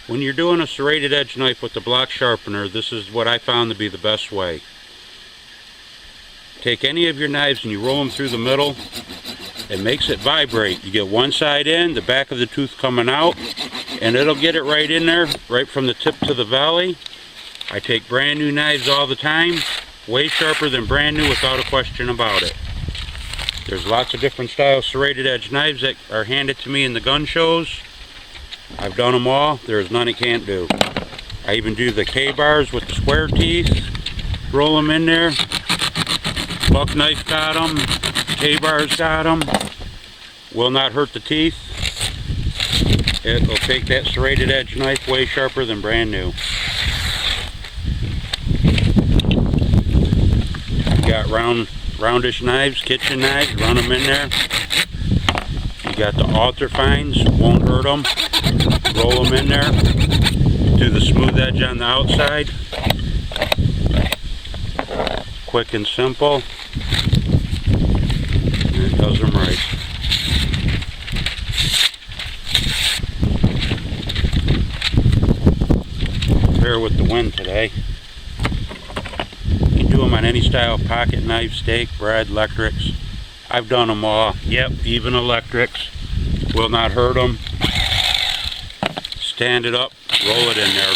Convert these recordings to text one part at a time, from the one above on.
When you're doing a serrated edge knife with the block sharpener, this is what I found to be the best way. Take any of your knives and you roll them through the middle. It makes it vibrate. You get one side in, the back of the tooth coming out, and it'll get it right in there, right from the tip to the valley. I take brand new knives all the time, way sharper than brand new without a question about it. There's lots of different style serrated edge knives that are handed to me in the gun shows. I've done them all. There's none I can't do. I even do the K-bars with the square teeth. Roll them in there. Buck knife got them. K-bars got them. Will not hurt the teeth. It'll take that serrated edge knife way sharper than brand new. I've got roundish knives, kitchen knives. Run them in there. You got the altar fines. Won't hurt them. Roll them in there, do the smooth edge on the outside. Quick and simple. And it does them right. Fair with the wind today. You can do them on any style, pocket knife, steak, bread, electrics. I've done them all. Yep, even electrics. Will not hurt them. Stand it up, roll it in there.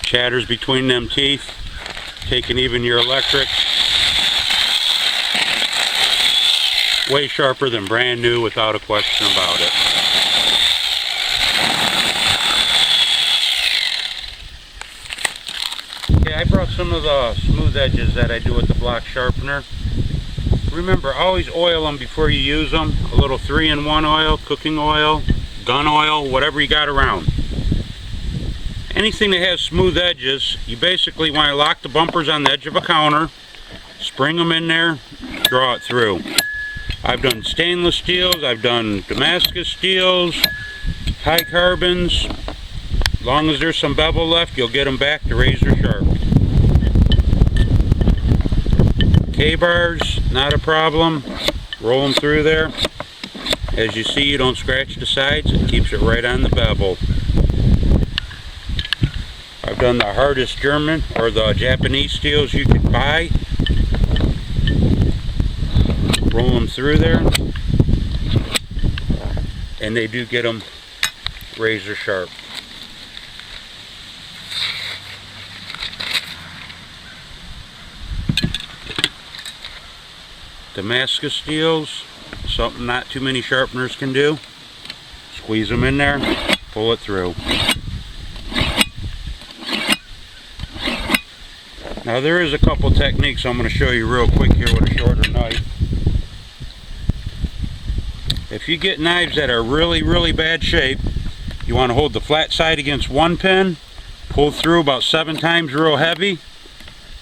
Chatters between them teeth, taking even your electric. Way sharper than brand new without a question about it. Okay, I brought some of the smooth edges that I do with the block sharpener. Remember, always oil them before you use them. A little 3-in-1 oil, cooking oil, gun oil, whatever you got around. Anything that has smooth edges, you basically want to lock the bumpers on the edge of a counter, spring them in there, draw it through. I've done stainless steels, I've done Damascus steels, high carbons. As long as there's some bevel left, you'll get them back to razor sharp. K-bars, not a problem. Roll them through there. As you see, you don't scratch the sides. It keeps it right on the bevel. I've done the hardest German or the Japanese steels you could buy. Roll them through there. And they do get them razor sharp. Damascus steels, something not too many sharpeners can do. Squeeze them in there, pull it through. Now there is a couple techniques I'm going to show you real quick here with a shorter knife. If you get knives that are really bad shape, you want to hold the flat side against one pin, pull through about 7 times real heavy,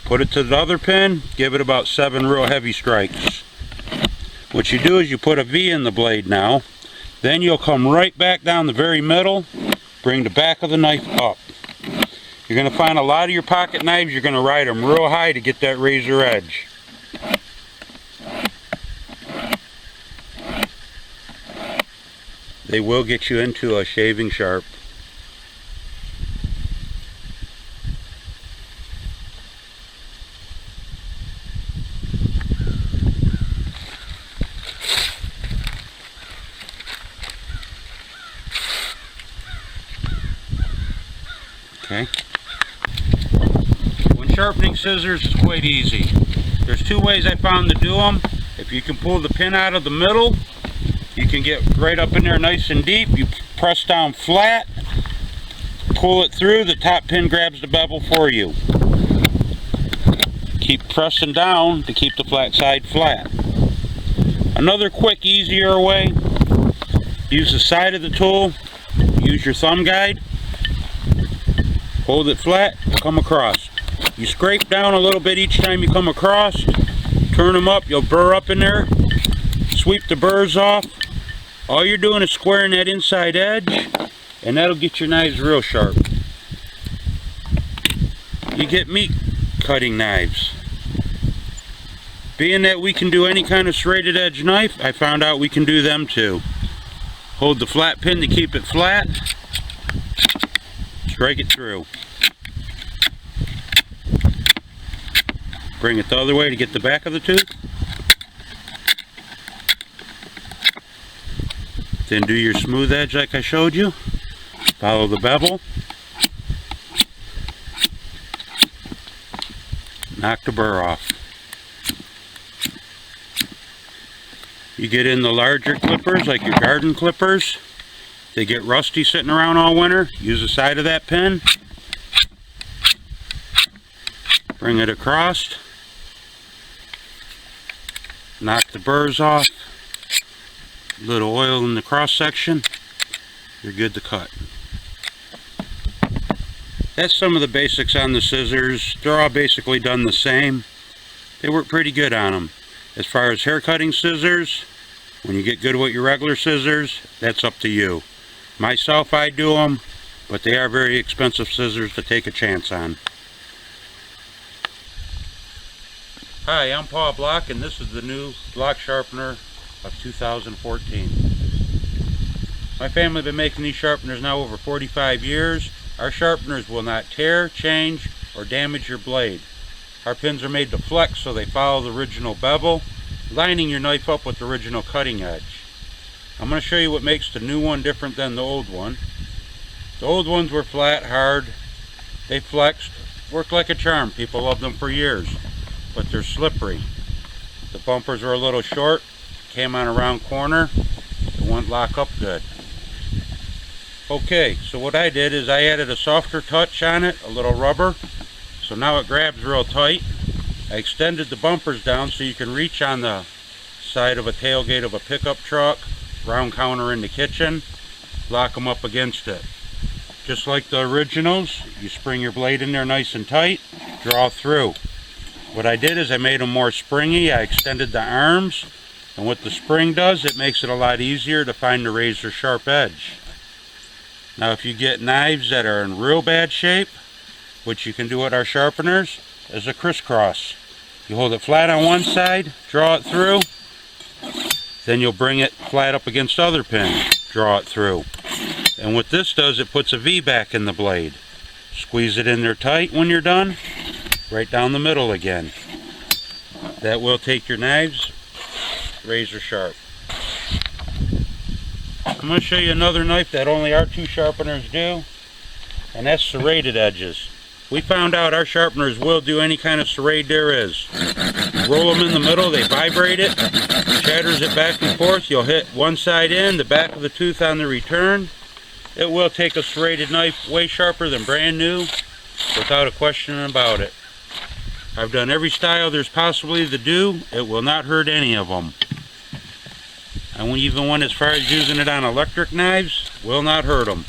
put it to the other pin, give it about 7 real heavy strikes. What you do is you put a V in the blade now, then you'll come right back down the very middle, bring the back of the knife up. You're going to find a lot of your pocket knives, you're going to ride them real high to get that razor edge. They will get you into a shaving sharp. Okay. When sharpening scissors is quite easy. There's 2 ways I found to do them. If you can pull the pin out of the middle, you can get right up in there nice and deep. You press down flat, pull it through, the top pin grabs the bevel for you. Keep pressing down to keep the flat side flat. Another quick, easier way, use the side of the tool, use your thumb guide, hold it flat, come across. You scrape down a little bit each time you come across, turn them up, you'll burr up in there, sweep the burrs off. All you're doing is squaring that inside edge, and that'll get your knives real sharp. You get meat cutting knives. Being that we can do any kind of serrated edge knife, I found out we can do them too. Hold the flat pin to keep it flat. Strike it through. Bring it the other way to get the back of the tooth. Then do your smooth edge like I showed you. Follow the bevel. Knock the burr off. You get in the larger clippers, like your garden clippers. They get rusty sitting around all winter. Use the side of that pin. Bring it across. Knock the burrs off. Little oil in the cross section. You're good to cut. That's some of the basics on the scissors. They're all basically done the same. They work pretty good on them. As far as hair cutting scissors, when you get good with your regular scissors, that's up to you. Myself, I do them, but they are very expensive scissors to take a chance on. Hi, I'm Paul Block, and this is the new block sharpener of 2014. My family has been making these sharpeners now over 45 years. Our sharpeners will not tear, change, or damage your blade. Our pins are made to flex so they follow the original bevel, lining your knife up with the original cutting edge. I'm going to show you what makes the new one different than the old one. The old ones were flat, hard, they flexed, worked like a charm. People loved them for years, but they're slippery. The bumpers are a little short, came on a round corner, it won't lock up good. Okay, so what I did is I added a softer touch on it, a little rubber, so now it grabs real tight. I extended the bumpers down so you can reach on the side of a tailgate of a pickup truck, round counter in the kitchen, lock them up against it. Just like the originals, you spring your blade in there nice and tight, draw through. What I did is I made them more springy. I extended the arms, and what the spring does, it makes it a lot easier to find the razor sharp edge. Now if you get knives that are in real bad shape, which you can do with our sharpeners, is a crisscross. You hold it flat on one side, draw it through, then you'll bring it flat up against the other pin, draw it through. And what this does, it puts a V back in the blade. Squeeze it in there tight when you're done, right down the middle again. That will take your knives razor sharp. I'm going to show you another knife that only our two sharpeners do, and that's serrated edges. We found out our sharpeners will do any kind of serrate there is. Roll them in the middle, they vibrate it, shatters it back and forth. You'll hit one side in, the back of the tooth on the return. It will take a serrated knife way sharper than brand new, without a question about it. I've done every style there's possibly to do. It will not hurt any of them. And we even went as far as using it on electric knives, will not hurt them.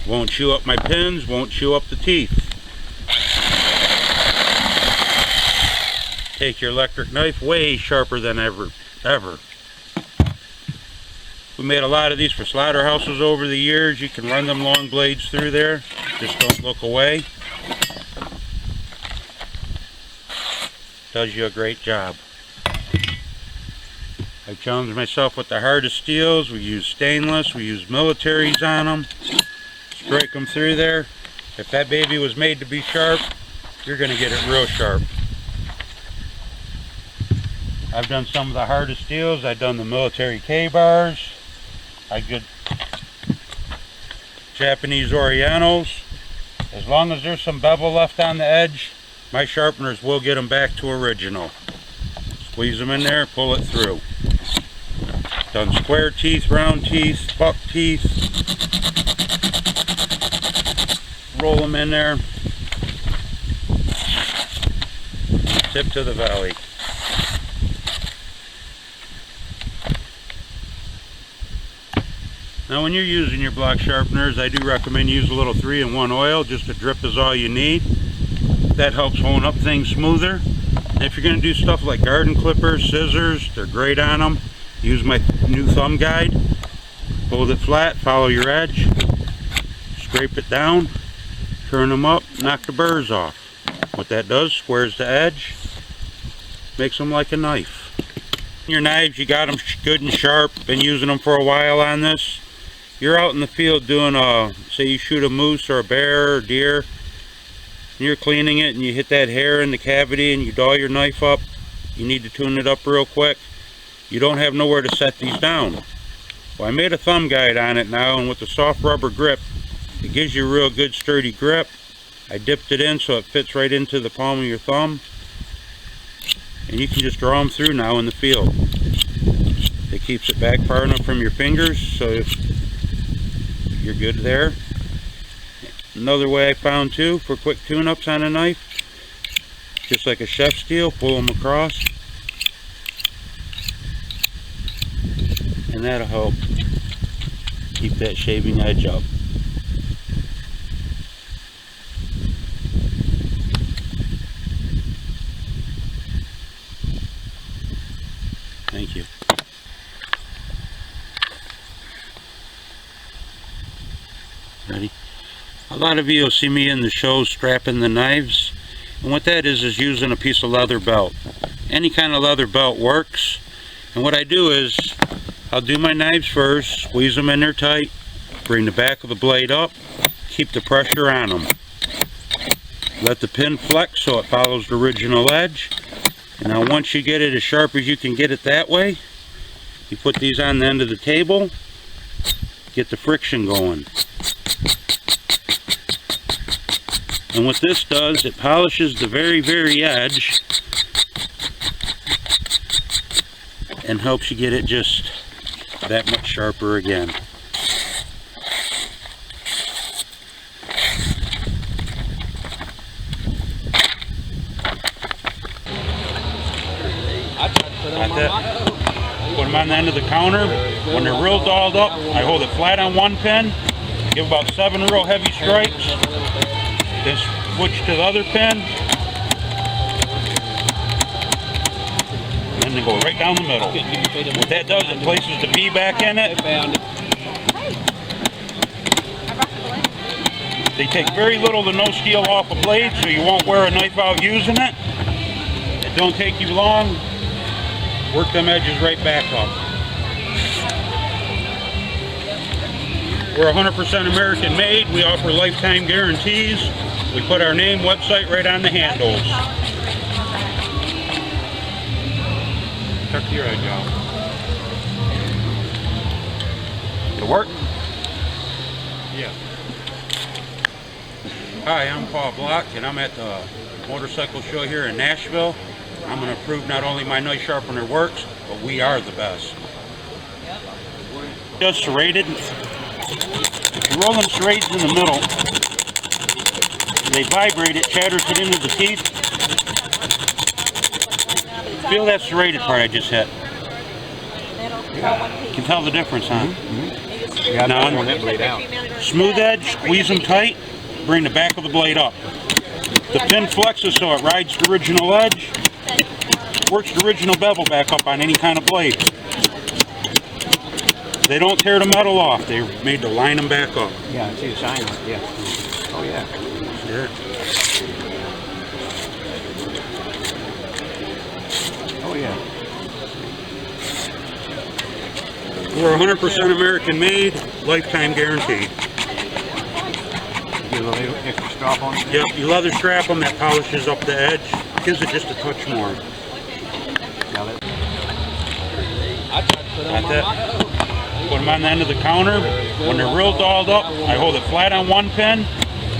Won't chew up my pins, won't chew up the teeth. Take your electric knife way sharper than ever. We made a lot of these for slaughterhouses over the years. You can run them long blades through there. Just don't look away. Does you a great job. I challenged myself with the hardest steels. We use stainless, we use militaries on them. Strike them through there. If that baby was made to be sharp, you're going to get it real sharp. I've done some of the hardest steels. I've done the military K-bars. I did Japanese Orientals. As long as there's some bevel left on the edge, my sharpeners will get them back to original. Squeeze them in there, pull it through. Done square teeth, round teeth, buck teeth. Roll them in there. Tip to the valley. Now when you're using your block sharpeners, I do recommend use a little 3-in-1 oil. Just a drip is all you need. That helps hone up things smoother. And if you're going to do stuff like garden clippers, scissors, they're great on them. Use my new thumb guide. Hold it flat, follow your edge. Scrape it down, turn them up, knock the burrs off. What that does, squares the edge, makes them like a knife. Your knives, you got them good and sharp, been using them for a while on this. You're out in the field doing say you shoot a moose or a bear or deer, and you're cleaning it and you hit that hair in the cavity and you dull your knife up. You need to tune it up real quick. You don't have nowhere to set these down. Well, I made a thumb guide on it now, and with the soft rubber grip, it gives you a real good sturdy grip. I dipped it in so it fits right into the palm of your thumb. And you can just draw them through now in the field. It keeps it back far enough from your fingers so you're good there. Another way I found too for quick tune-ups on a knife, just like a chef steel, pull them across, and that'll help keep that shaving edge up. Thank you. Ready? A lot of you will see me in the show strapping the knives, and what that is using a piece of leather belt. Any kind of leather belt works, and what I do is I'll do my knives first, squeeze them in there tight, bring the back of the blade up, keep the pressure on them. Let the pin flex so it follows the original edge. And now once you get it as sharp as you can get it that way, you put these on the end of the table, get the friction going. And what this does, it polishes the very edge and helps you get it just that much sharper again. Put them on the end of the counter. When they're real dolled up, I hold it flat on one pin, give about 7 real heavy strikes, then switch to the other pin, and then go right down the middle. What that does, it places the bee back in it. They take very little to no steel off a blade, so you won't wear a knife out using it. It don't take you long. Work them edges right back up. We're 100% American made. We offer lifetime guarantees. We put our name, website right on the handles. Tuck your edge out. It'll work? Yeah. Hi, I'm Paul Block, and I'm at the motorcycle show here in Nashville. I'm going to prove not only my knife sharpener works, but we are the best. Just serrated. If you roll them serrades in the middle, they vibrate, it shatters it into the teeth. Feel that serrated part I just hit. You can tell the difference, huh? Yeah, now, smooth edge, squeeze them tight, bring the back of the blade up. The pin flexes so it rides the original edge. Works the original bevel back up on any kind of blade. They don't tear the metal off. They're made to line them back up. Yeah, I see the sign. Yeah. Oh yeah. Yeah. Oh yeah. We're 100% American made, lifetime guaranteed. Get a little extra strap on it? Yep, you leather strap them, that polishes up the edge. Gives it just a touch more. Got that. Put them on the end of the counter. When they're real dolled up, I hold it flat on one pin,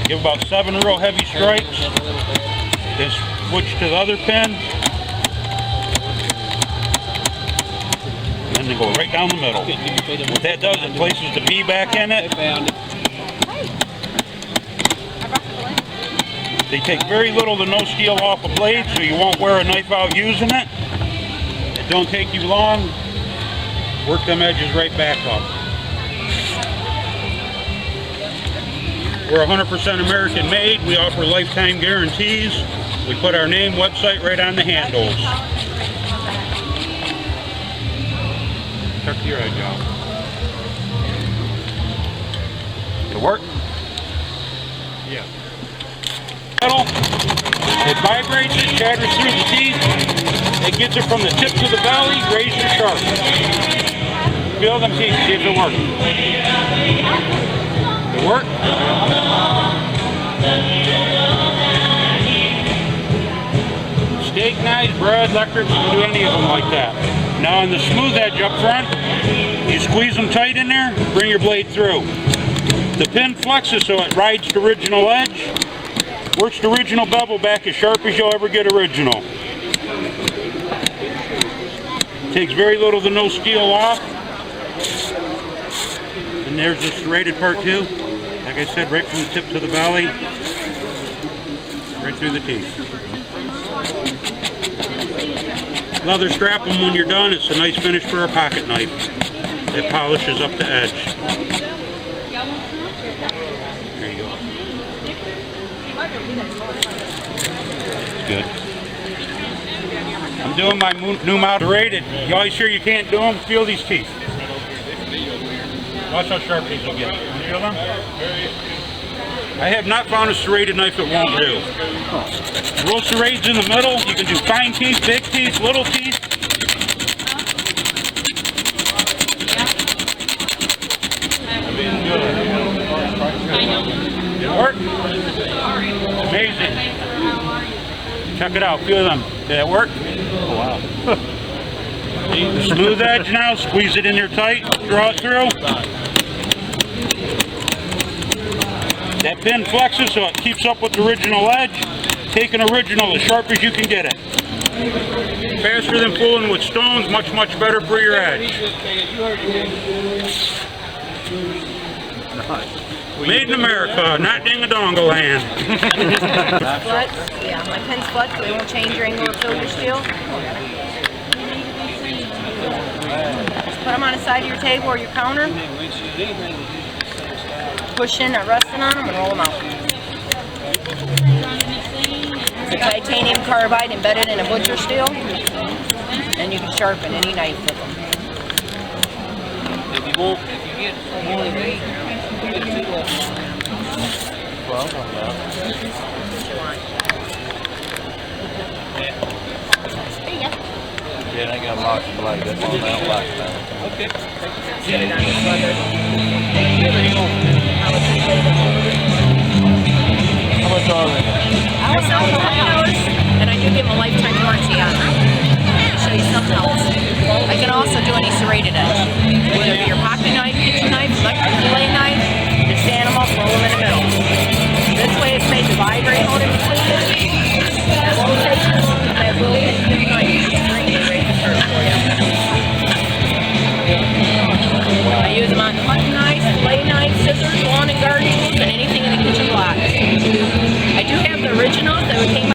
give about 7 real heavy strikes, then switch to the other pin, and then go right down the middle. What that does, it places the bee back in it. They take very little to no steel off a blade, so you won't wear a knife out using it. It don't take you long. Work them edges right back up. We're 100% American made. We offer lifetime guarantees. We put our name, website right on the handles. Tuck your edge out. It'll work? Yeah. Metal. It vibrates, it shatters through the teeth. It gets it from the tip to the valley, razor sharp. Feel them teeth, see if it works. It work? Steak knives, bread, electric, you can do any of them like that. Now on the smooth edge up front, you squeeze them tight in there, bring your blade through. The pin flexes so it rides the original edge. Works the original bevel back as sharp as you'll ever get original. Takes very little to no steel off. And there's the serrated part too. Like I said, right from the tip to the valley. Right through the teeth. Leather strap them when you're done. It's a nice finish for a pocket knife. It polishes up the edge. There you go. Good. I'm doing my new model serrated. You always sure you can't do them? Feel these teeth. Watch how sharp these will get. You feel them? I have not found a serrated knife that won't do. Roll serrades in the middle. You can do fine teeth, big teeth, little teeth. Did it work? Amazing. Check it out. Feel them. Did that work? Oh, wow. The smooth edge now. Squeeze it in there tight. Draw it through. That pin flexes so it keeps up with the original edge. Take an original as sharp as you can get it. Faster than fooling with stones, much, much better for your edge. Made in America, not Ding-a-donga land. Flex, yeah, my pen's flex, so they won't change your angle or fill your steel. Just put them on the side of your table or your counter. Push in that resting on them and roll them out. It's a titanium carbide embedded in a butcher steel, and you can sharpen any knife with them. If you get more weight, put 2 of them. Well, What you want. yeah, I got lots of blade. That's one I don't like that. Okay. Get it on this leather.